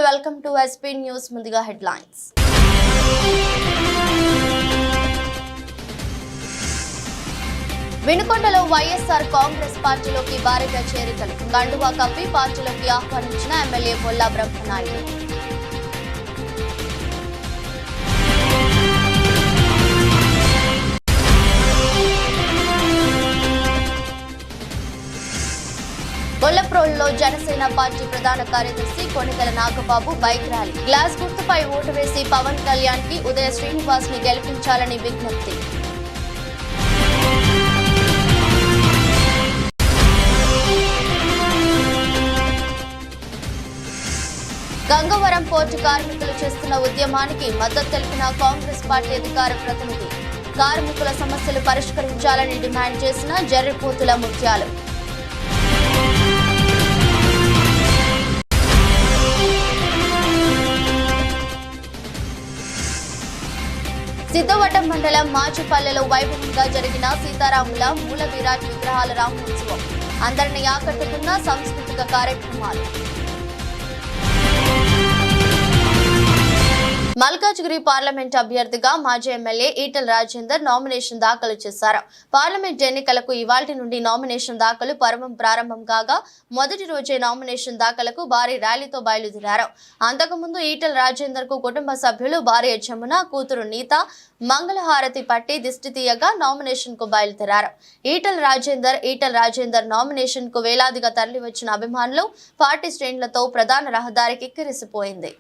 Welcome to SP news. ముందుగా headlines. వినుకొండలో YSR Congress పార్టీలోకి భారీగా చేరికలు. కండువా కప్పి పార్టీలోకి ఆహ్వానించిన ఎమ్మెల్యే బొల్లా బ్రహ్మనాయుడు. బొల్లప్రోలులో జనసేన పార్టీ ప్రధాన కార్యదర్శి Konidela Nagababu bike rally. Glass గుర్తుపై ఓటు వేసి పవన్ కళ్యాణ్ కి ఉదయ శ్రీనివాస్ ని గెలిపించాలని విజ్ఞప్తి. గంగవరం పోర్టు కార్మికులు చేస్తున్న ఉద్యమానికి మద్దతు తెలిపిన కాంగ్రెస్ పార్టీ అధికార ప్రతినిధి. కార్మికుల సమస్యలు పరిష్కరించాలని డిమాండ్ చేసిన జర్రిపోతుల ముత్యాలు. సిద్ధవటం మండలం మాచిపల్లెలో వైభవంగా జరిగిన సీతారాముల మూల విరాట్ విగ్రహాల రామోత్సవం. అందరినీ ఆకట్టుకున్న సాంస్కృతిక కార్యక్రమాలు. మల్కాజ్గిరి పార్లమెంట్ అభ్యర్థిగా మాజీ ఎమ్మెల్యే ఈటెల రాజేందర్ నామినేషన్ దాఖలు చేశారు. పార్లమెంట్ ఎన్నికలకు ఇవాల్టి నుండి నామినేషన్ దాఖలు పర్వం ప్రారంభం కాగా మొదటి రోజే నామినేషన్ దాఖలకు భారీ ర్యాలీతో బయలుదేరారు. అంతకుముందు ఈటెల రాజేందర్ కు కుటుంబ సభ్యులు భార్య జమున, కూతురు నీత మంగళహారతి పట్టి దిష్టి తీయగా నామినేషన్ కు బయలుదేరారు. ఈటెల రాజేందర్ నామినేషన్ కు వేలాదిగా తరలివచ్చిన అభిమానులు పార్టీ శ్రేణులతో ప్రధాన రహదారి కిక్కిరిసిపోయింది.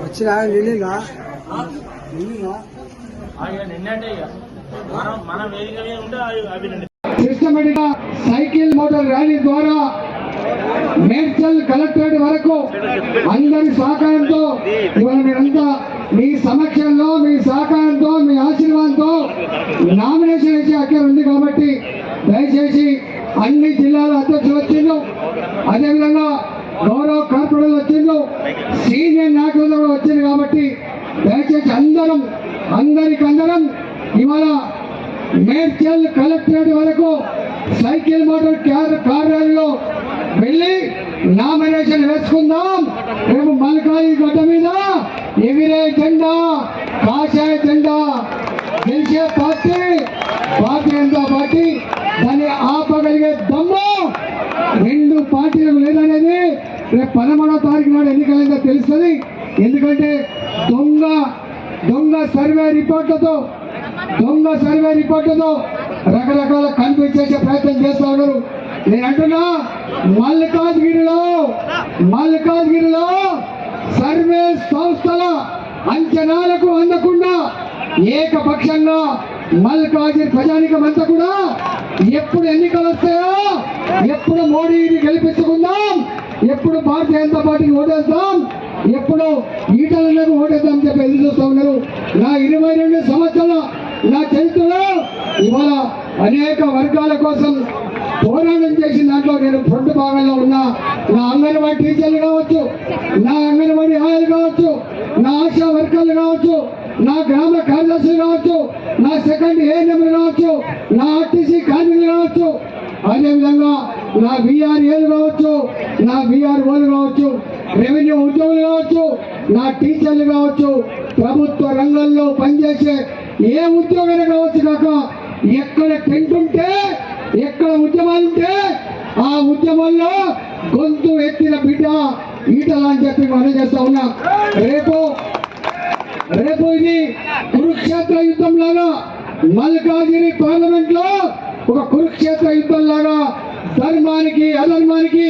వచ్చినా నిన్నగా సిస్టమేటిక్ సైకిల్ మోటార్ ర్యాలీ ద్వారా మేడ్చల్ కలెక్టరేట్ వరకు అందరి సహకారంతో ఇవాళ మీరంతా మీ సమక్షంలో, మీ సహకారంతో, మీ ఆశీర్వాదంతో నామినేషన్ వేసే హక్కు ఉంది. కాబట్టి దయచేసి అన్ని జిల్లాల అధ్యక్షులు వచ్చిండు, అదేవిధంగా గౌరవ కార్పొరేటర్లు వచ్చిండు, సీనియర్ నాయకులు కూడా వచ్చింది. కాబట్టి దయచేసి అందరికందరం ఇవాళ మేడ్చల్ కలెక్టరేట్ వరకు సైకిల్ మోటార్ కార్ ర్యాలీలో వెళ్ళి నామినేషన్ వేసుకుందాం. రేపు మల్కాయి గడ్డ మీద ఎగిరే జెండా కాషాయ జెండా. గెలిచే పార్టీ భారతీయ జనతా పార్టీ. దాన్ని ఆపగలిగే దమ్ము రెండు పార్టీలకు లేదనేది రేపు 13వ తారీఖు నాడు ఎన్నికలైందో తెలుస్తుంది. ఎందుకంటే దొంగ సర్వే రిపోర్ట్లతో రకరకాల కన్ఫ్యూజ్ చేసే ప్రయత్నం చేస్తా ఉన్నారు. నేను అంటున్నా, మల్కాజ్గిరిలో సర్వే సంస్థల అంచనాలకు అందకుండా ఏకపక్షంగా మల్కాజ్గిరి ప్రజానికం అంతా కూడా ఎప్పుడు ఎన్నికలు వస్తాయో, ఎప్పుడు మోడీని గెలిపించుకుందాం, ఎప్పుడు భారతీయ జనతా పార్టీకి ఓటేస్తాం, ఎప్పుడు ఈటలకు ఓటేద్దాం చెప్పి ఎదురు చూస్తూ ఉన్నారు. నా 22 సంవత్సరాల నా చరిత్రలో ఇవాళ అనేక వర్గాల కోసం పోరాటం చేసిన దాంట్లో నేను ఫ్రంట్ భాగంలో ఉన్నా. నా అంగన్వాడీ టీచర్లు కావచ్చు, నా అంగన్వాడీ ఆయాలు కావచ్చు, నా ఆశా వర్కర్లు కావచ్చు, నా గ్రామ కార్యదర్శులు కావచ్చు, నా సెకండ్ ఏఎన్ఎంలు కావచ్చు, నా ఆర్టీసీ కార్మికులు కావచ్చు, అదేవిధంగా నా బీఆర్ఏలు కావచ్చు, నా బీఆర్ఓలు కావచ్చు, రెవెన్యూ ఉద్యోగులు కావచ్చు, నా టీచర్లు కావచ్చు, ప్రభుత్వ రంగంలో పనిచేసే ఏ ఉద్యోగం కావచ్చు కాక ఎక్కడ టెంట్ ఉంటే, ఎక్కడ ఉద్యమాలుంటే ఆ ఉద్యమంలో గొంతు ఎత్తిన బిడ్డ ఈటల అని చెప్పి మనం చేస్తా ఉన్నా. రేపు ఇది కురుక్షేత్ర యుద్ధం లాగా మల్కాజ్గిరి పార్లమెంట్ లో ఒక కురుక్షేత్ర యుద్ధం లాగా ధర్మానికి అధర్మానికి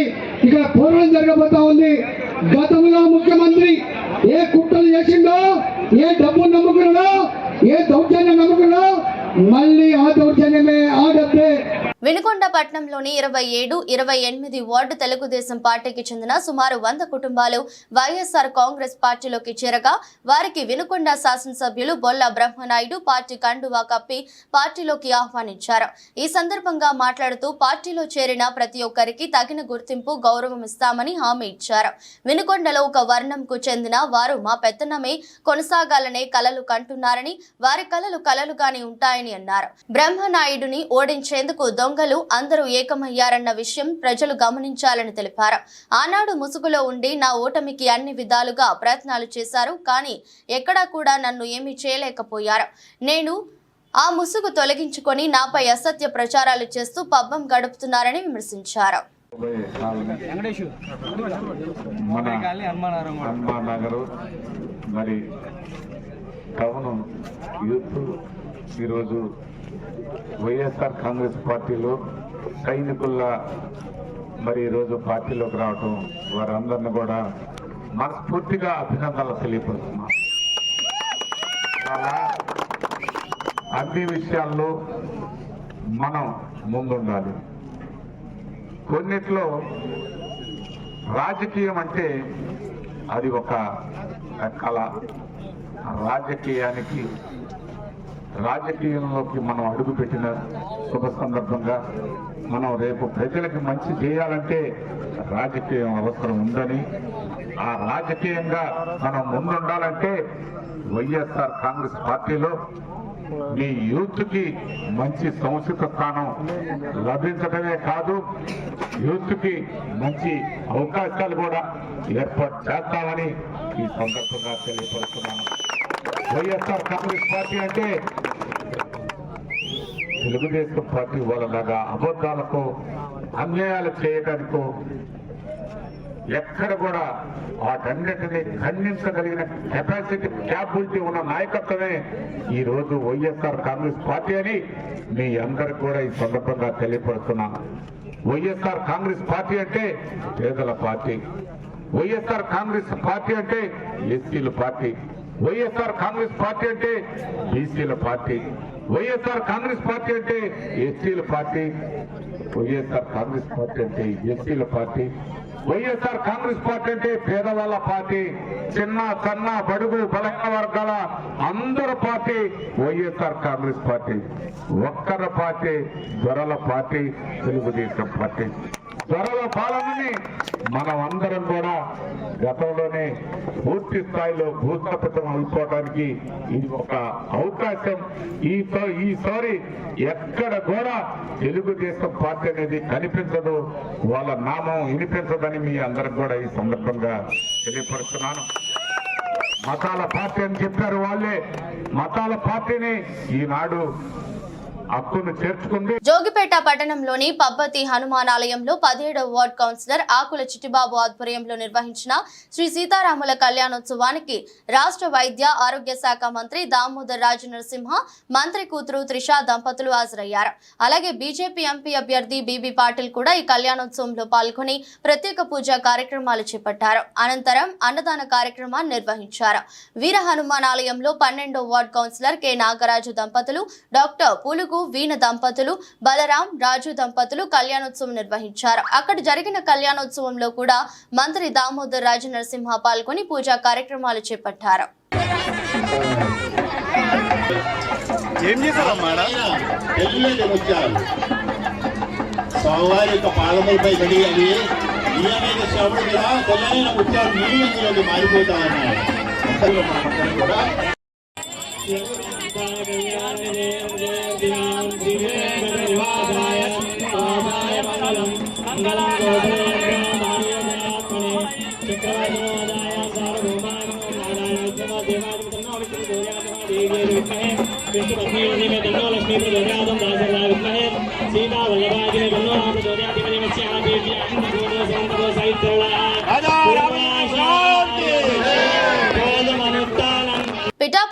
ఇక్కడ పోరాటం జరగబోతా ఉంది. గతంలో ముఖ్యమంత్రి ఏ కుట్రలు చేసిండో, ఏ డబ్బు నమ్ముకున్నాడో, ఏ దౌర్జన్యం నమ్ముకున్నాడో, మళ్ళీ ఆ దౌర్జన్యమే, ఆ డబ్బే. వినుకొండ పట్టణంలోని 27, 28 వార్డు తెలుగుదేశం పార్టీకి చెందిన సుమారు 100 కుటుంబాలు వైఎస్ఆర్ కాంగ్రెస్ పార్టీలోకి చేరగా వారికి వినుకొండ శాసనసభ్యులు బొల్ల బ్రహ్మనాయుడు పార్టీ కండువా కప్పి పార్టీలోకి ఆహ్వానించారు. ఈ సందర్భంగా మాట్లాడుతూ పార్టీలో చేరిన ప్రతి ఒక్కరికి తగిన గుర్తింపు, గౌరవం ఇస్తామని హామీ ఇచ్చారు. వినుకొండలో ఒక వర్ణంకు చెందిన వారు మా పెత్తనమే కొనసాగాలనే కలలు కంటున్నారని, వారి కలలు కలలుగానే ఉంటాయని అన్నారు. బ్రహ్మనాయుడుని ఓడించేందుకు దొంగలు అందరూ ఏకమయ్యారన్న విషయం ప్రజలు గమనించాలని తెలిపారు. ఆనాడు ముసుగులో ఉండి నా ఓటమికి అన్ని విధాలుగా ప్రయత్నాలు చేశారు, కానీ ఎక్కడా కూడా నన్ను ఏమీ చేయలేకపోయారు. నేను ఆ ముసుగు తొలగించుకొని నాపై అసత్య ప్రచారాలు చేస్తూ పబ్బం గడుపుతున్నారని విమర్శించారు. ఈరోజు వైఎస్ఆర్ కాంగ్రెస్ పార్టీలో సైనికుల్లా ఈరోజు పార్టీలోకి రావటం వారందరిని కూడా మనస్ఫూర్తిగా అభినందనలు తెలియపరుస్తున్నాం. అన్ని విషయాల్లో మనం ముందుండాలి. కొన్నిట్లో రాజకీయం అంటే అది ఒక కళ. రాజకీయంలోకి మనం అడుగుపెట్టిన శుభ సందర్భంగా మనం రేపు ప్రజలకు మంచి చేయాలంటే రాజకీయం అవసరం ఉందని, ఆ రాజకీయంగా మనం ముందుండాలంటే వైఎస్ఆర్ కాంగ్రెస్ పార్టీలో మీ యూత్కి మంచి సముచిత స్థానం లభించడమే కాదు, యూత్కి మంచి అవకాశాలు కూడా ఏర్పాటు చేస్తామని ఈ సందర్భంగా తెలియపరుస్తున్నాను. వైఎస్ఆర్ కాంగ్రెస్ పార్టీ అంటే తెలుగుదేశం పార్టీ వాళ్ళలాగా అబద్ధాలకు, అన్యాయాలు చేయడానికో ఎక్కడ కూడా వాటన్నిటినీ ఖండించగలిగిన కెపాసిటీ, క్యాపబిలిటీ ఉన్న నాయకత్వమే ఈ రోజు వైఎస్ఆర్ కాంగ్రెస్ పార్టీ అని మీ అందరికి కూడా ఈ సందర్భంగా తెలియపరుస్తున్నాను. వైఎస్ఆర్ కాంగ్రెస్ పార్టీ అంటే పేదల పార్టీ, వైఎస్ఆర్ కాంగ్రెస్ పార్టీ అంటే ఎస్సీల పార్టీ, వైఎస్ఆర్ కాంగ్రెస్ పార్టీ అంటే బీసీల పార్టీ, వైఎస్ఆర్ కాంగ్రెస్ పార్టీ అంటే ఎస్సీల పార్టీ, వైఎస్ఆర్ కాంగ్రెస్ పార్టీ అంటే ఎస్సీల పార్టీ, వైఎస్ఆర్ కాంగ్రెస్ పార్టీ అంటే పేదవాళ్ళ పార్టీ, చిన్న సన్న బడుగు బలహీన వర్గాల అందరి పార్టీ వైఎస్ఆర్ కాంగ్రెస్ పార్టీ. ఒక్కరి పార్టీ దొరల పార్టీ తెలుగుదేశం పార్టీ. దొరల పాలనని మనం అందరం కూడా గతంలోనే పూర్తి స్థాయిలో భూస్థాపితం అయిపోవడానికి ఇది ఒక అవకాశం. ఈసారి ఎక్కడ కూడా తెలుగుదేశం పార్టీ అనేది కనిపించదు, వాళ్ళ నామం వినిపించదని మీ అందరికి కూడా ఈ సందర్భంగా తెలియపరుస్తున్నాను. మతాల పార్టీ అని చెప్పారు వాళ్ళే. మతాల పార్టీని ఈనాడు హక్కును చేర్చుకుంది. జోగిపేట పట్టణంలోని పబ్బతి హనుమాన్ ఆలయంలో 17వ వార్డ్ కౌన్సిలర్ ఆకుల చిట్టిబాబు ఆధ్వర్యంలో నిర్వహించిన శ్రీ సీతారాముల కళ్యాణోత్సవానికి రాష్ట్ర వైద్య ఆరోగ్య శాఖ మంత్రి దామోదర్ రాజు నరసింహ, మంత్రి కూతురు త్రిష దంపతులు హాజరయ్యారు. అలాగే బీజేపీ ఎంపీ అభ్యర్థి బీబీ పాటిల్ కూడా ఈ కళ్యాణోత్సవంలో పాల్గొని ప్రత్యేక పూజా కార్యక్రమాలు చేపట్టారు. అనంతరం అన్నదాన కార్యక్రమాన్ని నిర్వహించారు. వీర హనుమాన్ ఆలయంలో 12వ వార్డ్ కౌన్సిలర్ కె నాగరాజు దంపతులు, డాక్టర్ పూలుగు వీణ దంపతులు, బలరాం రాజు దంపతులు కళ్యాణోత్సవం నిర్వహించారు. అక్కడ జరిగిన కళ్యాణోత్సవంలో కూడా మంత్రి దామోదర్ రాజు నరసింహ పాల్గొని పూజా కార్యక్రమాలు చేపట్టారు.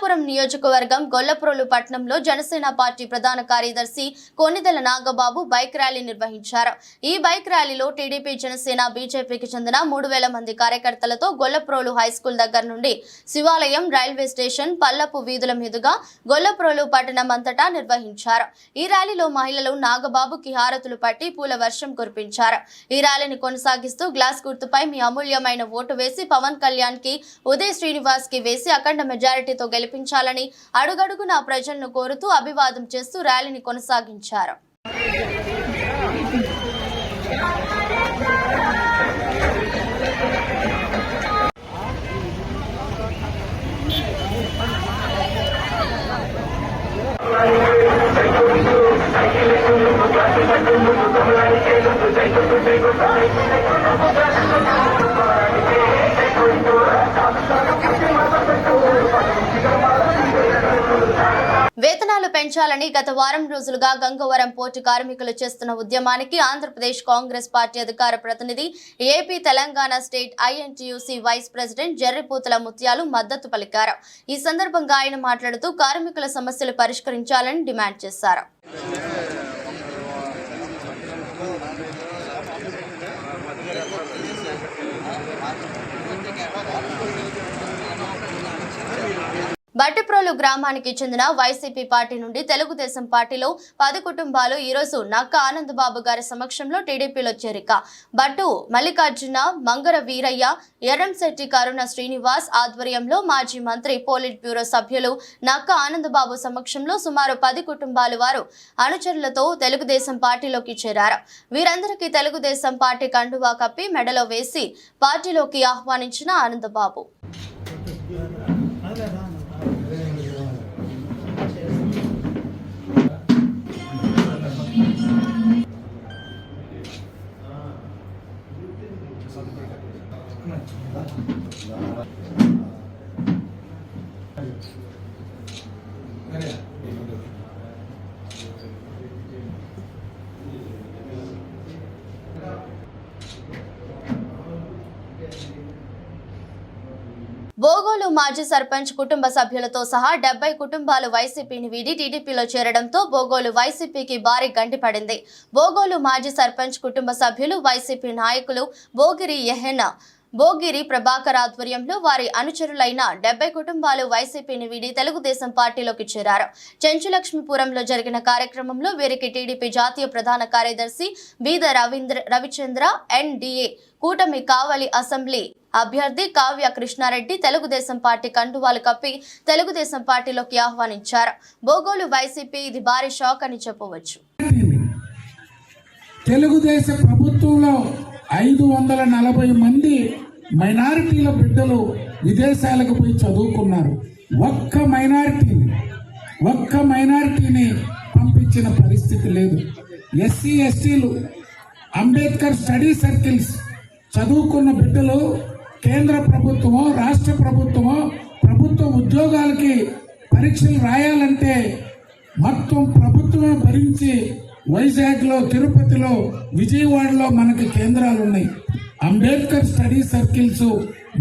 పిఠాపురం నియోజకవర్గం గొల్లప్రోలు పట్టణంలో జనసేన పార్టీ ప్రధాన కార్యదర్శి కొన్నిదెల నాగబాబు బైక్ ర్యాలీ నిర్వహించారు. ఈ బైక్ ర్యాలీలో టీడీపీ, జనసేన, బీజేపీకి చెందిన 3,000 మంది కార్యకర్తలతో గొల్లప్రోలు హైస్కూల్ దగ్గర నుండి శివాలయం, రైల్వే స్టేషన్, పల్లపు వీధుల మీదుగా గొల్లప్రోలు పట్టణం అంతటా నిర్వహించారు. ఈ ర్యాలీలో మహిళలు నాగబాబుకి హారతులు పట్టి పూల వర్షం కురిపించారు. ఈ ర్యాలీని కొనసాగిస్తూ గ్లాస్ గుర్తుపై మీ అమూల్యమైన ఓటు వేసి పవన్ కళ్యాణ్ కి, ఉదయ్ శ్రీనివాస్ కి వేసి అఖండ మెజారిటీతో గెలిపించాలని అడుగడుగునా ప్రజలను కోరుతూ అభివాదం చేస్తూ ర్యాలీని కొనసాగించారు. వేతనాలు పెంచాలని గత వారం రోజులుగా గంగవరం పోర్టు కార్మికులు చేస్తున్న ఉద్యమానికి ఆంధ్రప్రదేశ్ కాంగ్రెస్ పార్టీ అధికార ప్రతినిధి, AP Telangana state INTUC vice president Jarripothula Muthyalu మద్దతు పలికారు. ఈ సందర్భంగా ఆయన మాట్లాడుతూ కార్మికుల సమస్యలు పరిష్కరించాలని డిమాండ్ చేశారు. బట్టిప్రోలు గ్రామానికి చెందిన వైసీపీ పార్టీ నుండి తెలుగుదేశం పార్టీలో 10 కుటుంబాలు ఈ రోజు నక్క ఆనందబాబు గారి సమక్షంలో టీడీపీలో చేరిక. బట్టు మల్లికార్జున, మంగర వీరయ్య, ఎర్రంశెట్టి కరుణ శ్రీనివాస్ ఆధ్వర్యంలో మాజీ మంత్రి, పోలిట్ బ్యూరో సభ్యులు నక్క ఆనందబాబు సమక్షంలో సుమారు 10 కుటుంబాలు వారు అనుచరులతో తెలుగుదేశం పార్టీలోకి చేరారు. వీరందరికీ తెలుగుదేశం పార్టీ కండువా కప్పి మెడలో వేసి పార్టీలోకి ఆహ్వానించిన ఆనందబాబు బోగోలు మాజీ సర్పంచ్ కుటుంబ సభ్యులతో సహా 70 కుటుంబాలు వైసీపీని వీడి టీడీపీలో చేరడంతో బోగోలు వైసీపీకి భారీ గంటి పడింది. బోగోలు మాజీ సర్పంచ్ కుటుంబ సభ్యులు, వైసీపీ నాయకులు భోగిరి యెహెన, భోగిరి ప్రభాకర్ ఆధ్వర్యంలో వారి అనుచరులైన 70 కుటుంబాలు వైసీపీని వీడి తెలుగుదేశం పార్టీలోకి చేరారు. చెంచులక్ష్మీపురంలో జరిగిన కార్యక్రమంలో వీరికి టీడీపీ జాతీయ ప్రధాన కార్యదర్శి బీద రవిచంద్ర, NDA కూటమి కావలి అసెంబ్లీ అభ్యర్థి కావ్య కృష్ణారెడ్డి తెలుగుదేశం పార్టీ కండువాలు కప్పి తెలుగుదేశం పార్టీలోకి ఆహ్వానించారు. బోగోలు వైసీపీ ఇది భారీ షాక్ అని చెప్పవచ్చు. తెలుగుదేశం ప్రభుత్వంలో 540 మంది మైనారిటీల బిడ్డలు విదేశాలకు పోయి చదువుకున్నారు. ఒక్క మైనారిటీని పంపించిన పరిస్థితి లేదు. SC STలు, అంబేద్కర్ స్టడీ సర్కిల్స్ చదువుకున్న బిడ్డలు కేంద్ర ప్రభుత్వమో, రాష్ట్ర ప్రభుత్వమో ప్రభుత్వ ఉద్యోగాలకి పరీక్షలు రాయాలంటే మొత్తం ప్రభుత్వమే భరించి వైజాగ్లో, తిరుపతిలో, విజయవాడలో మనకి కేంద్రాలు ఉన్నాయి. అంబేద్కర్ స్టడీ సర్కిల్స్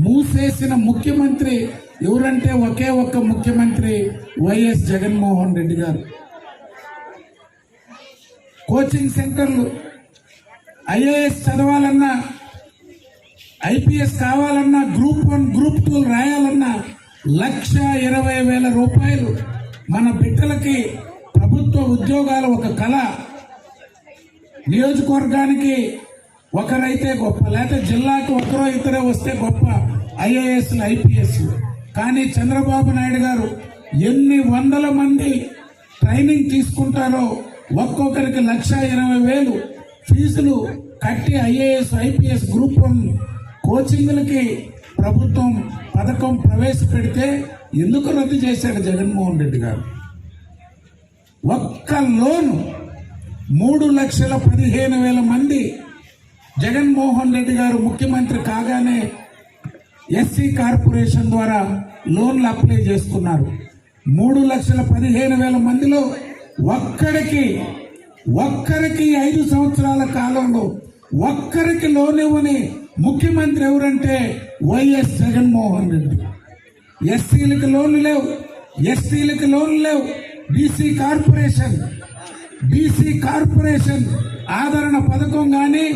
మూసేసిన ముఖ్యమంత్రి ఎవరంటే ఒకే ఒక్క ముఖ్యమంత్రి వైఎస్ జగన్మోహన్ రెడ్డి గారు. కోచింగ్ సెంటర్లు, IAS చదవాలన్నా, IPS కావాలన్నా, Group 1, Group 2 రాయాలన్నా 1,20,000 రూపాయలు మన బిడ్డలకి ప్రభుత్వ ఉద్యోగాలు ఒక కళ. నియోజకవర్గానికి ఒకరైతే గొప్ప, లేకపోతే జిల్లాకి ఒకరో ఇద్దరే వస్తే గొప్ప IASలు, IPSలు. కానీ చంద్రబాబు నాయుడు గారు ఎన్ని వందల మంది ట్రైనింగ్ తీసుకుంటారో ఒక్కొక్కరికి 1,20,000 ఫీజులు కట్టి IAS, IPS, Group 1 కోచింగ్లకి ప్రభుత్వం పథకం ప్రవేశపెడితే ఎందుకు రద్దు చేశాడు జగన్మోహన్ రెడ్డి గారు? ఒక్క లోను 3,15,000 మంది జగన్మోహన్ రెడ్డి గారు ముఖ్యమంత్రి కాగానే SC కార్పొరేషన్ ద్వారా లోన్లు అప్లై చేసుకున్నారు. 3,15,000 మందిలో ఒక్కరికి 5 సంవత్సరాల కాలంలో ఒక్కరికి లోన్ ఇవ్వని ముఖ్యమంత్రి ఎవరంటే వైఎస్ జగన్మోహన్ రెడ్డి. SCలకు లోన్లు లేవు, ఎస్టీలకు లోన్లు లేవు. బీసీ కార్పొరేషన్ ఆదరణ పథకం కానీ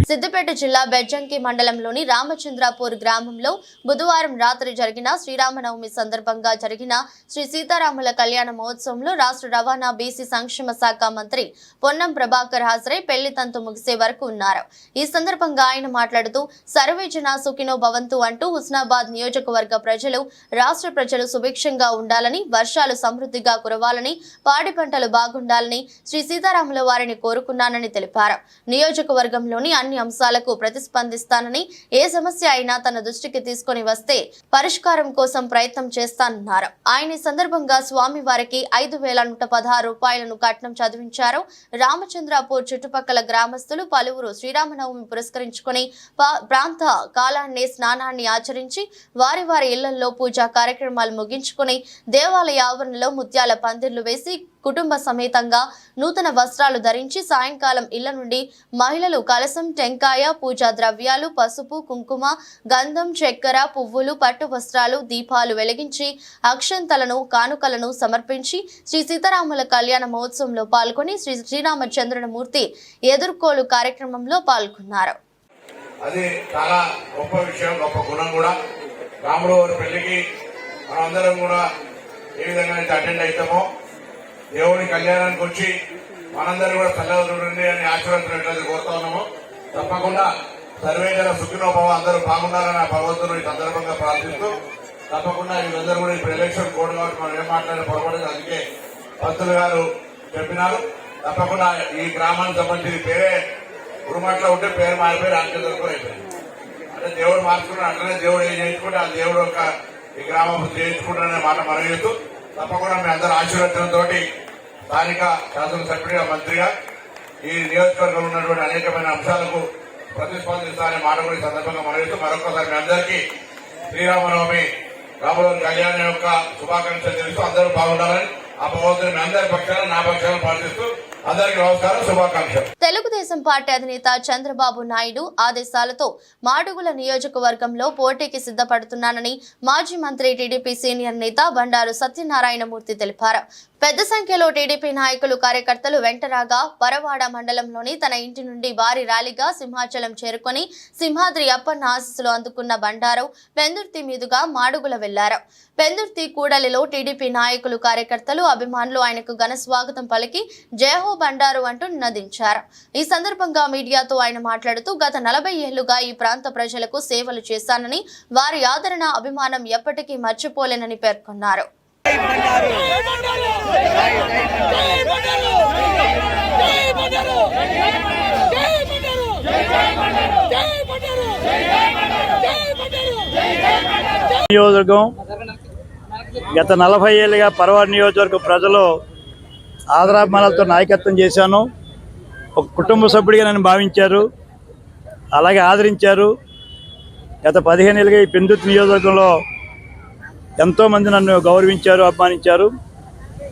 సిద్దిపేట జిల్లా బెజ్జంకి మండలంలోని రామచంద్రాపూర్ గ్రామంలో బుధవారం రాత్రి జరిగిన శ్రీరామనవమి సందర్భంగా జరిగిన శ్రీ సీతారాముల కళ్యాణ మహోత్సవంలో రాష్ట్ర రవాణా బీసీ సంక్షేమ శాఖ మంత్రి పొన్నం ప్రభాకర్ హాజరై పెళ్లి తంతు ముగిసే వరకు ఉన్నారు. ఈ సందర్భంగా ఆయన మాట్లాడుతూ సర్వే జన సుఖినో భవంతు అంటూ హుస్నాబాద్ నియోజకవర్గ ప్రజలు రాష్ట్ర ప్రజలు సుభిక్షంగా ఉండాలని, వర్షాలు సమృద్ధిగా కురవాలని, పాడి పంటలు బాగుండాలని శ్రీ సీతారాముల వారిని కోరుకున్నానని తెలిపారు. నియోజకవర్గంలోని అన్ని అంశాలకు ప్రతిస్పందిస్తానని, ఏ సమస్య అయినా తన దృష్టికి తీసుకొని వస్తే పరిష్కారం కోసం ప్రయత్నం చేస్తానన్నారు. ఆయన ఈ సందర్భంగా స్వామి వారికి 5,116 రూపాయలను కట్నం చదివించారు. రామచంద్రాపూర్ చుట్టుపక్కల గ్రామస్తులు పలువురు శ్రీరామనవమి పురస్కరించుకుని ప్రాంత కాలాన్ని స్నానాన్ని ఆచరించి వారి వారి ఇళ్లలో పూజా కార్యక్రమాలు ముగించుకుని దేవాలయ ఆవరణలో ముత్యాల పందిర్లు వేసి కుటుంబ సమేతంగా నూతన వస్త్రాలు ధరించి సాయంకాలం ఇళ్ల నుండి మహిళలు కలసం, టెంకాయ, పూజా ద్రవ్యాలు, పసుపు, కుంకుమ, గంధం, చక్కెర, పువ్వులు, పట్టు వస్త్రాలు, దీపాలు వెలిగించి అక్షంతలను, కానుకలను సమర్పించి శ్రీ సీతారాముల కళ్యాణ మహోత్సవంలో పాల్గొని శ్రీ శ్రీరామచంద్రమూర్తి ఎదుర్కోలు కార్యక్రమంలో పాల్గొన్నారు. అది చాలా గొప్ప విషయం, గొప్ప గుణం కూడా. రాముడు వారి పెళ్లికి మనందరం కూడా ఏ విధంగా అయితే అటెండ్ అవుతామో, దేవుడి కళ్యాణానికి వచ్చి మనందరూ కూడా చల్లగా చూడండి అని ఆశీర్వదించినట్లయితే కోరుతా ఉన్నాము. తప్పకుండా సర్వేజన సుఖినోభవ అందరూ బాగుండాలని ఆ భగవంతుడు ఈ సందర్భంగా ప్రార్థిస్తూ, తప్పకుండా వీళ్ళందరూ కూడా ఇప్పుడు ఎలక్షన్ కోడ్ కాబట్టి మనం ఏం మాట్లాడిన పొరపడదు. అందుకే పంతులు గారు చెప్పినారు. తప్పకుండా ఈ గ్రామానికి సంబంధించి పేరే గురుమట్ల ఉంటే పేరు మారిపోయి రామచంద్రపూర్ అయిపోయింది. అంటే దేవుడు మార్చుకున్నాడు. అట్లనే దేవుడు ఏం చేయించుకుంటే ఆ దేవుడు యొక్క ఈ గ్రామం చేయించుకుంటారనే మాట మనం చేస్తూ, తప్పకుండా మీ అందరూ ఆశీర్వచనంతో స్థానిక శాసనసభ్యుడిగా, మంత్రిగా ఈ నియోజకవర్గంలో ఉన్నటువంటి అనేకమైన అంశాలకు ప్రతిస్పందిస్తారనే మాట కూడా ఈ సందర్భంగా మనం చేస్తూ, మరొకసారి మీ అందరికీ శ్రీరామనవమి రాముల కళ్యాణం యొక్క శుభాకాంక్షలు తెలుస్తూ అందరూ బాగుండాలని ఆ భగవంతుని మీ అందరి పక్షాలను, నా పక్షాలను ప్రార్థిస్తూ అందరికీ నమస్కారం, శుభాకాంక్షలు. తెలుగుదేశం పార్టీ అధినేత చంద్రబాబు నాయుడు ఆదేశాలతో మాడుగుల నియోజకవర్గంలో పోటీకి సిద్ధపడుతున్నానని మాజీ మంత్రి టీడీపీ సీనియర్ నేత బండారు సత్యనారాయణమూర్తి తెలిపారు. పెద్ద సంఖ్యలో టీడీపీ నాయకులు, కార్యకర్తలు వెంటరాగా పరవాడ మండలంలోని తన ఇంటి నుండి భారీ ర్యాలీగా సింహాచలం చేరుకొని సింహాద్రి అప్పన్న ఆశీస్సులు అందుకున్న బండారు పెందుర్తి మీదుగా మాడుగుల వెళ్లారు. పెందుర్తి కూడలిలో టీడీపీ నాయకులు, కార్యకర్తలు, అభిమానులు ఆయనకు ఘన స్వాగతం పలికి జయహో బండారు అంటూ నినదించారు. ఈ సందర్భంగా మీడియాతో ఆయన మాట్లాడుతూ గత 40 ఏళ్లుగా ఈ ప్రాంత ప్రజలకు సేవలు చేశానని, వారి ఆదరణ, అభిమానం ఎప్పటికీ మర్చిపోలేనని పేర్కొన్నారు. నియోజకవర్గం గత 40 ఏళ్ళుగా పరవాడ నియోజకవర్గ ప్రజలు ఆదరాభిమానాలతో నాయకత్వం చేశాను. ఒక కుటుంబ సభ్యుడిగా నన్ను భావించారు, అలాగే ఆదరించారు. గత 15 ఏళ్ళుగా ఈ పెందుర్తి నియోజకవర్గంలో ఎంతోమంది నన్ను గౌరవించారు, అభిమానించారు.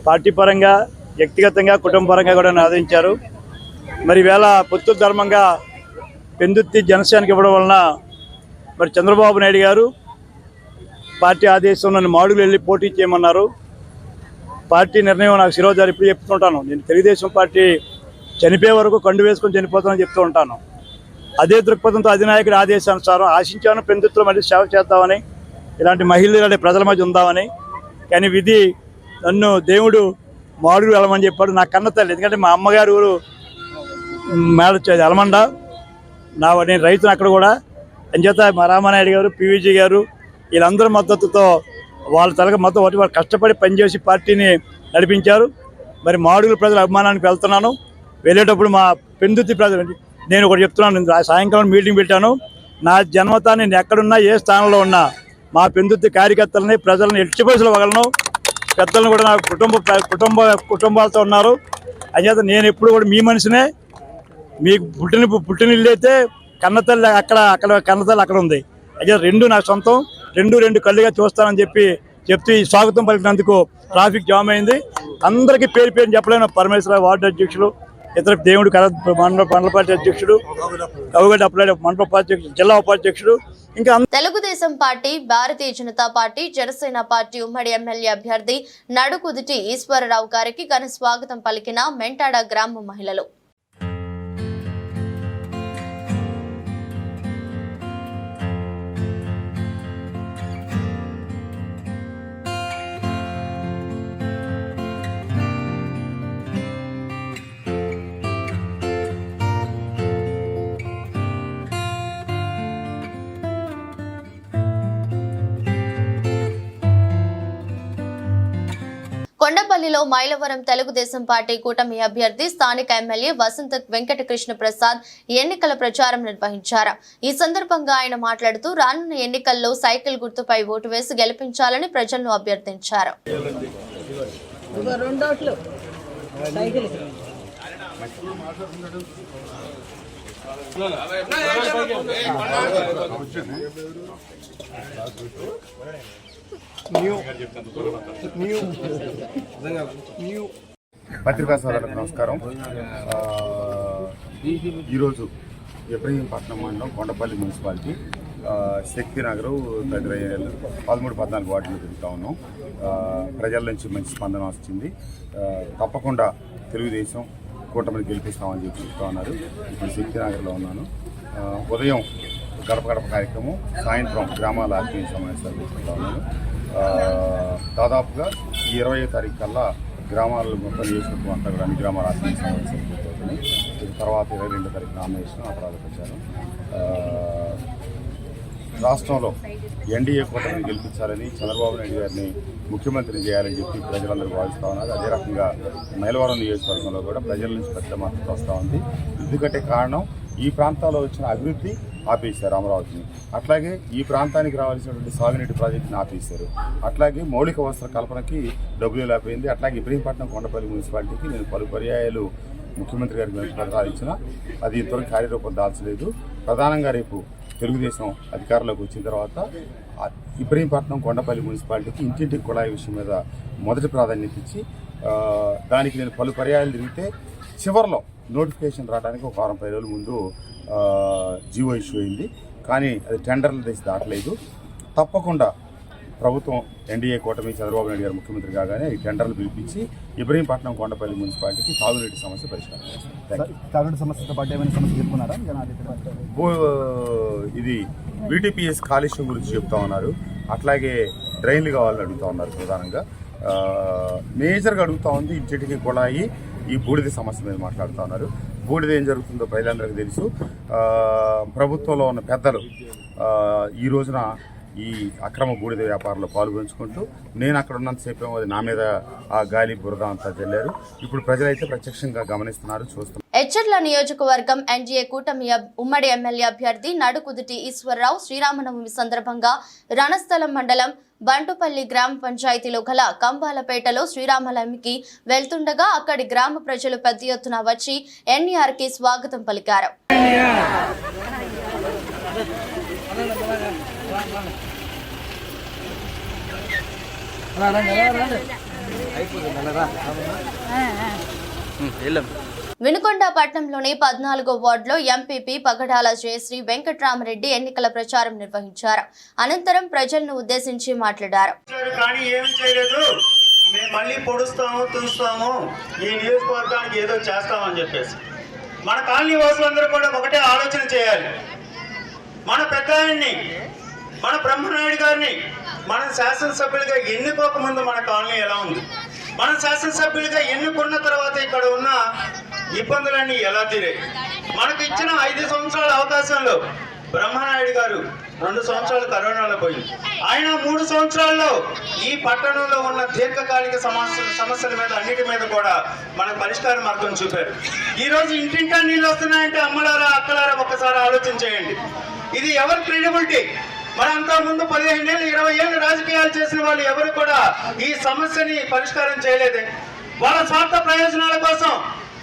పార్టీ పరంగా, వ్యక్తిగతంగా, కుటుంబ పరంగా కూడా నన్ను ఆదరించారు. మరి వేళ పొత్తు ధర్మంగా పెందుర్తి జనసేనకి ఇవ్వడం వలన మరి చంద్రబాబు నాయుడు గారు పార్టీ ఆదేశం నన్ను మాడుగులు వెళ్ళి పోటీ చేయమన్నారు. పార్టీ నిర్ణయం నాకు శిరోజారి ఇప్పుడు చెప్తుంటాను. నేను తెలుగుదేశం పార్టీ చనిపోయే వరకు కండు వేసుకొని చనిపోతానని చెప్తూ ఉంటాను. అదే దృక్పథంతో అధినాయకుడి ఆదేశానుసారం ఆశించాను పెందుర్తిలో మళ్ళీ సేవ చేద్దామని, ఇలాంటి మహిళలు ప్రజల మధ్య ఉందామని. కానీ విధి నన్ను దేవుడు మాడుగులు వెళ్ళమని చెప్పాడు. నా కన్న తల్లి, ఎందుకంటే మా అమ్మగారు ఊరు ఎలమండ, నేను రైతును అక్కడ కూడా. అంచేత మా రామానాయుడు గారు, పివిజీ గారు వీళ్ళందరూ మద్దతుతో వాళ్ళ తరగ మొత్తం ఒకటి వాళ్ళు కష్టపడి పనిచేసి పార్టీని నడిపించారు. మరి మాడుగుల ప్రజల అభిమానానికి వెళ్తున్నాను. వెళ్ళేటప్పుడు మా పెందుర్తి ప్రజలు, నేను ఒకటి చెప్తున్నాను, సాయంకాలం మీటింగ్ పెట్టాను. నా జన్మతా నేను ఎక్కడున్నా, ఏ స్థానంలో ఉన్నా మా పెందుర్తి కార్యకర్తలని, ప్రజలను ఎట్టి పైసలు వగలను. పెద్దలను కూడా నా కుటుంబాలతో ఉన్నారు. అంచేత నేను ఎప్పుడు కూడా మీ మనిషినే. మీకు పుట్టినిల్లు అయితే కన్నతల్లి అక్కడ కన్నతల్లి అక్కడ ఉంది. అయితే రెండు నా సొంతం, రెండు కళ్ళుగా చూస్తానని చెప్తూ ఈ స్వాగతం పలికినందుకు ట్రాఫిక్ జామ్ అయింది. అందరికీ పేరు చెప్పలేను. పరమేశ్వర వార్డు అధ్యక్షులు, ఇతర దేవుడు మండల పార్టీ అధ్యక్షుడు, కవుగడ్డ అప్లైడ్ మండల ఉపాధ్యక్షుడు, జిల్లా ఉపాధ్యక్షుడు, ఇంకా Telugu Desam party, Bharatiya Janata party, Janasena party ఉమ్మడి ఎమ్మెల్యే అభ్యర్థి నడుకుదుటి ఈశ్వరరావు గారికి ఘన స్వాగతం పలికిన మెంటాడ గ్రామ మహిళలు. కొండపల్లిలో మైలవరం తెలుగుదేశం పార్టీ కూటమి అభ్యర్థి స్థానిక ఎమ్మెల్యే వసంత వెంకటకృష్ణ ప్రసాద్ ఎన్నికల ప్రచారం నిర్వహించారు. ఈ సందర్భంగా ఆయన మాట్లాడుతూ రానున్న ఎన్నికల్లో సైకిల్ గుర్తుపై ఓటు వేసి గెలిపించాలని ప్రజలను అభ్యర్థించారు. పత్రికా సోదరులకు నమస్కారం. ఈరోజు ఇబ్రహీంపట్నం మండలం కొండపల్లి మున్సిపాలిటీ శక్తినగర్ తదితర ఏరియాలు 13-14 వార్డులు తిరుగుతూ ఉన్నాం. ప్రజల నుంచి మంచి స్పందన వచ్చింది. తప్పకుండా తెలుగుదేశం కూటమిని గెలిపిస్తామని చెప్పి చెప్తా ఉన్నారు. ఇప్పుడు శక్తినగర్లో ఉన్నాను. ఉదయం గడప గడప కార్యక్రమం, సాయంత్రం గ్రామాల ఆత్మీయ సమావేశాలు చేసుకుంటా ఉన్నాను. దాదాపుగా 20వ తారీఖు కల్లా గ్రామాల్లో మొత్తం నియోజకవర్గం అంతా కూడా అన్ని గ్రామాల ఆత్మీయ సమావేశాలు పూర్తవుతున్నాయి. తర్వాత 22వ తారీఖు నామినేషన్ అపరాధ ప్రచారం. రాష్ట్రంలో ఎన్డీఏ కూటమిని గెలిపించాలని, చంద్రబాబు నాయుడు గారిని ముఖ్యమంత్రిని చేయాలని చెప్పి ప్రజలందరూ భావిస్తూ ఉన్నారు. అదే రకంగా మైలవరం నియోజకవర్గంలో కూడా ప్రజల నుంచి పెద్ద మద్దతు వస్తూ ఉంది. ఎందుకంటే కారణం, ఈ ప్రాంతాల్లో వచ్చిన అభివృద్ధి ఆపేశారు అమరావతిని. అట్లాగే ఈ ప్రాంతానికి రావాల్సినటువంటి సాగునీటి ప్రాజెక్టుని ఆపేశారు. అట్లాగే మౌలిక వసతుల కల్పనకి డబ్బులు లేకపోయింది. అట్లాగే ఇబ్రహీంపట్నం కొండపల్లి మున్సిపాలిటీకి నేను పలు పర్యాయాలు ముఖ్యమంత్రి గారికి పత్రాలు ఇచ్చినా అది ఇంతవరకు కార్యరూపం దాల్చలేదు. ప్రధానంగా రేపు తెలుగుదేశం అధికారంలోకి వచ్చిన తర్వాత ఇబ్రహీంపట్నం కొండపల్లి మున్సిపాలిటీకి ఇంటింటికి కుళాయి విషయం మీద మొదటి ప్రాధాన్యత ఇచ్చి దానికి నేను పలు పర్యాయాలు తిరిగితే చివరిలో నోటిఫికేషన్ రావడానికి ఒక 10 రోజుల ముందు జీవో ఇష్యూ అయింది. కానీ అది టెండర్లు తెచ్చి దాటలేదు. తప్పకుండా ప్రభుత్వం ఎన్డీఏ కూటమి చంద్రబాబు నాయుడు గారు ముఖ్యమంత్రి కాగానే ఈ టెండర్లు పిలిపించి ఇబ్రహీంపట్నం కొండపల్లి మున్సిపాలిటీకి తాగునీటి సమస్య పరిష్కారం చేస్తారు. తాగునీటి సమస్యతో పాటు ఏమైనా సమస్య చెప్పుకున్నారా? ఇది బీటీపీఎస్ కాలుష్యం గురించి చెప్తా ఉన్నారు. అట్లాగే డ్రైన్లు కావాలని అడుగుతూ ఉన్నారు. ప్రధానంగా మేజర్గా అడుగుతూ ఉంది ఇంటికి కుళాయి, ఈ బూడిద సమస్య మీద మాట్లాడుతూ ఉన్నారు. బూడిద ఏం జరుగుతుందో ప్రజలందరికీ తెలుసు. ప్రభుత్వంలో ఉన్న పెద్దలు ఈ రోజున ఈ అక్రమ బూడిద వ్యాపారంలో పాల్గొంచుకుంటూ నేను అక్కడ ఉన్నంతసేపు అది నా మీద ఆ గాలి బురద అంతా చెల్లారు. ఇప్పుడు ప్రజలైతే ప్రత్యక్షంగా గమనిస్తున్నారు, చూస్తున్నారు. ఎచ్చర్ల నియోజకవర్గం ఎన్డీఏ కూటమి ఉమ్మడి ఎమ్మెల్యే అభ్యర్థి నడుకుదుటి ఈశ్వరరావు శ్రీరామనవమి సందర్భంగా రణస్థలం మండలం బంటుపల్లి గ్రామ పంచాయతీలో గల కంబాలపేటలో శ్రీరామనవమికి వెళ్తుండగా అక్కడి గ్రామ ప్రజలు పెద్ద ఎత్తున వచ్చి ఎన్ఈఆర్ కి స్వాగతం పలికారు. వినుకొండ పట్టణంలోని 14వ వార్డులో ఎంపీపీ పగడాల జయశ్రీ వెంకట్రామరెడ్డి ఎన్నికల ప్రచారం నిర్వహించారు. అనంతరం ప్రజలను ఉద్దేశించి మాట్లాడారు. కానీ ఏమి చేయలేదు, మేము మళ్ళీ పొడుస్తాము, చూస్తాము, ఈ నియోజకవర్గానికి ఏదో చేస్తామని చెప్పేసి మన కాలనీ వాసులందరూ కూడా ఒకటే ఆలోచన చేయాలి. మన పెద్ద ఆయన్ని, మన బ్రహ్మనాయుడు గారిని మన శాసనసభ్యులుగా ఎన్నుకోకముందు మన కాలనీ ఎలా ఉంది, మన శాసనసభ్యులుగా ఎన్నుకున్న తర్వాత ఇక్కడ ఉన్న ఇబ్బందులన్నీ ఎలా తీరాయి. మనకు ఇచ్చిన 5 సంవత్సరాల అవకాశంలో బ్రహ్మనాయుడు గారు 2 సంవత్సరాలు కరోనాలో పోయింది. ఆయన 3 సంవత్సరాల్లో ఈ పట్టణంలో ఉన్న దీర్ఘకాలిక సమస్యల మీద అన్నిటి మీద కూడా మనకు పరిష్కార మార్గం చూపారు. ఈ రోజు ఇంటింటా నీళ్ళు వస్తున్నాయంటే అమ్మలారా, అక్కలారా ఒక్కసారి ఆలోచన చేయండి. ఇది ఎవరి క్రెడిబిలిటీ? మనంతా ముందు 15 ఏళ్ళు 20 ఏళ్ళు రాజకీయాలు చేసిన వాళ్ళు ఎవరు కూడా ఈ సమస్యని పరిష్కారం చేయలేదే. వాళ్ళ స్వార్థ ప్రయోజనాల కోసం,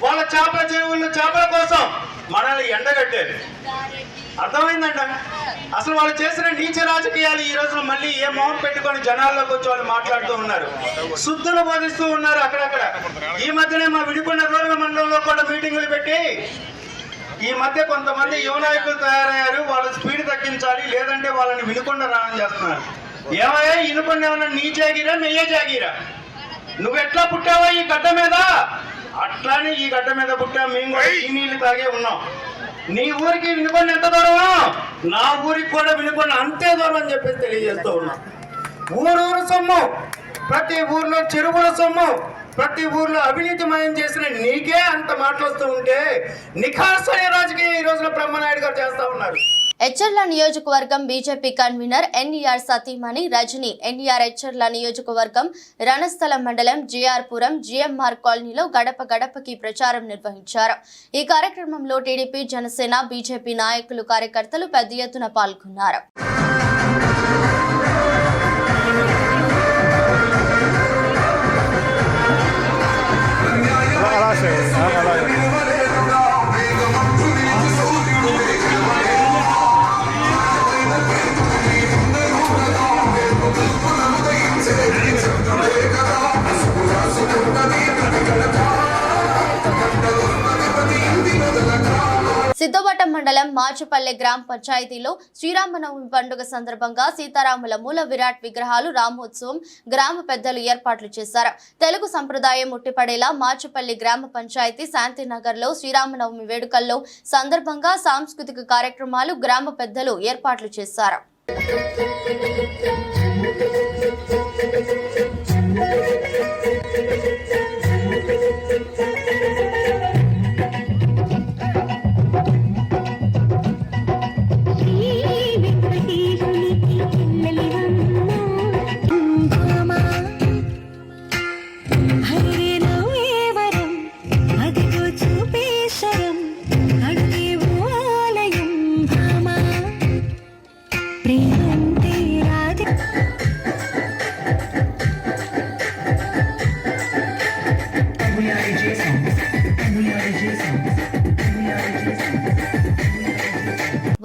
వాళ్ళ చేపల చెరువులు చేపల కోసం మనల్ని ఎండగట్టారు. అర్థమైందంట. అసలు వాళ్ళు చేసిన నీచ రాజకీయాలు ఈ రోజు మళ్ళీ ఏ మొహం పెట్టుకొని జనాల్లోకి వచ్చి వాళ్ళు మాట్లాడుతూ ఉన్నారు, శుద్ధులు బోధిస్తూ ఉన్నారు అక్కడక్కడ. ఈ మధ్యనే మా విడికొండ రూరల్ మండలంలో కూడా మీటింగులు పెట్టి ఈ మధ్య కొంతమంది యువ నాయకులు తయారయ్యారు, వాళ్ళ స్పీడ్ తగ్గించాలి లేదంటే వాళ్ళని వినుకొండ రావడం చేస్తున్నారు. ఏమయ్యా వినుకొండ ఏమన్నా నీ జాగిరా మెయ్యే జాగిరా? నువ్వు ఎట్లా పుట్టావా ఈ గడ్డ మీద, అట్లానే ఈ గడ్డ మీద పుట్టా, మేము కూడా ఈ నీళ్లు తాగే ఉన్నాం. నీ ఊరికి వినుకొండ ఎంత దూరమో నా ఊరికి కూడా వినుకొండ అంతే దూరం అని చెప్పేసి తెలియజేస్తూ ఉన్నాం. ఊరూరు సొమ్ము, ప్రతి ఊర్లో చెరువుల సొమ్ము, ప్రతి ఊర్లో అవినీతిమయం చేసిన నీకే అంత మాటలు వస్తూ ఉంటే నిఖార్సైన రాజకీయం ఈ రోజున బ్రహ్మనాయుడు గారు చేస్తా ఉన్నారు. ఎచ్చర్ల నియోజకవర్గం బీజేపీ కన్వీనర్ ఎన్ఈఆర్ సతీమణి రజని ఎన్ఈఆర్ ఎచ్చర్ల నియోజకవర్గం రణస్థలం మండలం జిఆర్పురం జిఎంఆర్ కాలనీలో గడప గడపకి ప్రచారం నిర్వహించారు. ఈ కార్యక్రమంలో టీడీపీ, జనసేన, బీజేపీ నాయకులు, కార్యకర్తలు పెద్ద ఎత్తున పాల్గొన్నారు. సిద్ధవటం మండలం మాచుపల్లె గ్రామ పంచాయతీలో శ్రీరామనవమి పండుగ సందర్భంగా సీతారాముల మూల విరాట్ విగ్రహాలు రామోత్సవం గ్రామ పెద్దలు ఏర్పాట్లు చేశారు. తెలుగు సంప్రదాయం ఉట్టిపడేలా మాచుపల్లి గ్రామ పంచాయతీ శాంతినగర్ లో శ్రీరామనవమి వేడుకల్లో సందర్భంగా సాంస్కృతిక కార్యక్రమాలు గ్రామ పెద్దలు ఏర్పాట్లు చేశారు.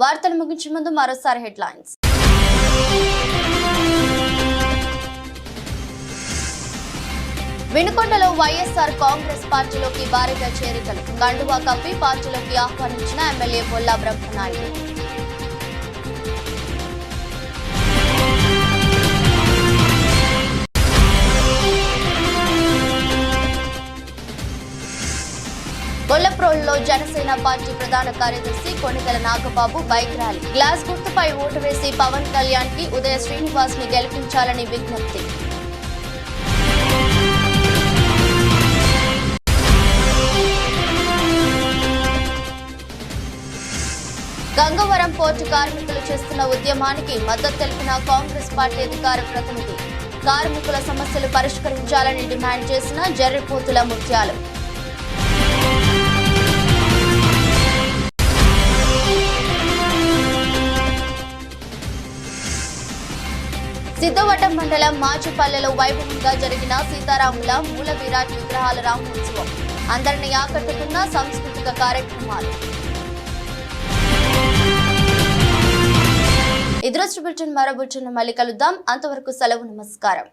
వార్తలు ముగించే ముందు మరోసారి హెడ్లైన్స్. వినుకొండలో వైఎస్ఆర్ కాంగ్రెస్ పార్టీలోకి భారీగా చేరికలు, కండువా కప్పి పార్టీలోకి ఆహ్వానించిన ఎమ్మెల్యే బొల్లా బ్రహ్మనాయుడు. గొల్లప్రోలులో జనసేన పార్టీ ప్రధాన కార్యదర్శి Konidela Nagababu bike rally, glass గుర్తుపై ఓటు వేసి పవన్ కళ్యాణ్ కి ఉదయ శ్రీనివాస్ ని గెలిపించాలని విజ్ఞప్తి. గంగవరం పోర్టు కార్మికులు చేస్తున్న ఉద్యమానికి మద్దతు తెలిపిన కాంగ్రెస్ పార్టీ అధికార ప్రతినిధి, కార్మికుల సమస్యలు పరిష్కరించాలని డిమాండ్ చేసిన జర్రిపోతుల ముత్యాలు. సిద్ధవటం మండలం మాచుపల్లెలో వైభవంగా జరిగిన సీతారాముల మూల విరాట్ విగ్రహాల రామోత్సవం, అందరినీ ఆకట్టుకున్న సాంస్కృతిక కార్యక్రమాలు. ఈ దృష్టి బులెటిన్ మరో బులెటిన్ మళ్ళీ కలుద్దాం. అంతవరకు సెలవు, నమస్కారం.